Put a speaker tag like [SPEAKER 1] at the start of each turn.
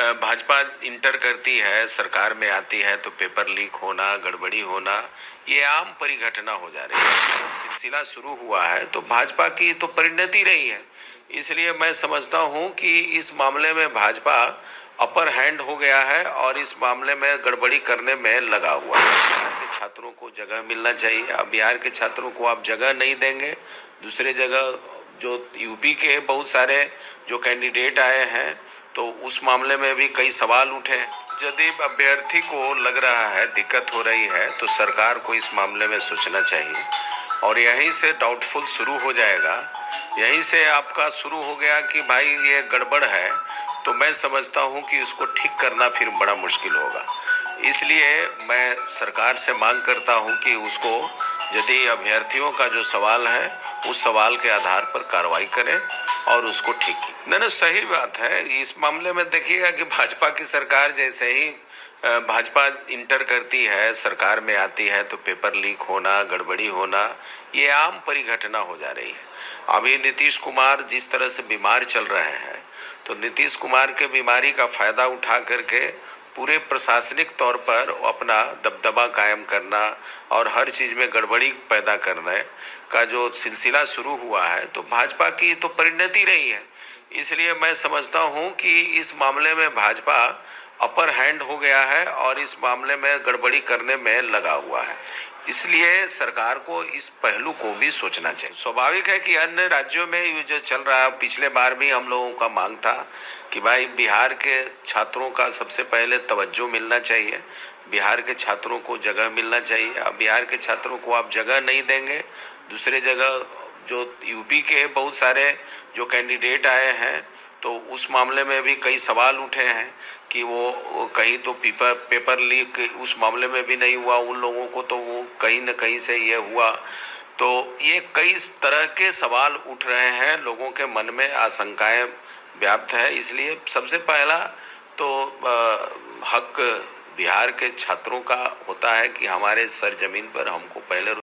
[SPEAKER 1] Bhajpa inter करती है, सरकार में आती है तो पेपर लीक होना, गड़बड़ी होना, ये आम परिघटना हो जा रही है। सिलसिला शुरू हुआ है तो भाजपा की तो परिणति रही है। इसलिए मैं समझता हूं कि इस मामले में भाजपा अपर हैंड हो गया है और इस मामले में गड़बड़ी करने में लगा हुआ है। बिहार के छात्रों को जगह मिलना चाहिए। अब बिहार के छात्रों को आप जगह नहीं देंगे, दूसरे जगह जो यूपी के बहुत सारे जो कैंडिडेट आए हैं तो उस मामले में भी कई सवाल उठे। यदि अभ्यर्थी को लग रहा है दिक्कत हो रही है तो सरकार को इस मामले में सोचना चाहिए और यहीं से डाउटफुल शुरू हो जाएगा। यहीं से आपका शुरू हो गया कि भाई ये गड़बड़ है, तो मैं समझता हूं कि उसको ठीक करना फिर बड़ा मुश्किल होगा। इसलिए मैं सरकार से मांग करता हूं कि उसको यदि अभ्यर्थियों का जो सवाल है उस सवाल के आधार पर कार्रवाई करें और उसको ठीक की। नहीं, सही बात है। इस मामले में देखिएगा कि भाजपा की सरकार जैसे ही भाजपा इंटर करती है, सरकार में आती है तो पेपर लीक होना, गड़बड़ी होना, ये आम परिघटना हो जा रही है। अभी नीतीश कुमार जिस तरह से बीमार चल रहे हैं तो नीतीश कुमार के बीमारी का फायदा उठा करके पूरे प्रशासनिक तौर पर अपना दबदबा कायम करना और हर चीज में गड़बड़ी पैदा करने का जो सिलसिला शुरू हुआ है तो भाजपा की तो परिणति रही है। इसलिए मैं समझता हूं कि इस मामले में भाजपा अपर हैंड हो गया है और इस मामले में गड़बड़ी करने में लगा हुआ है। इसलिए सरकार को इस पहलू को भी सोचना चाहिए। स्वाभाविक है कि अन्य राज्यों में ये जो चल रहा है, पिछले बार भी हम लोगों का मांग था कि भाई बिहार के छात्रों का सबसे पहले तवज्जो मिलना चाहिए, बिहार के छात्रों को जगह मिलना चाहिए। अब बिहार के छात्रों को आप जगह नहीं देंगे, दूसरे जगह जो यूपी के बहुत सारे जो कैंडिडेट आए हैं तो उस मामले में भी कई सवाल उठे हैं कि वो कहीं तो पेपर लीक उस मामले में भी नहीं हुआ, उन लोगों को तो वो कहीं न कहीं से ये हुआ। तो ये कई तरह के सवाल उठ रहे हैं, लोगों के मन में आशंकाएं व्याप्त है। इसलिए सबसे पहला तो हक बिहार के छात्रों का होता है कि हमारे सरजमीन पर हमको पहले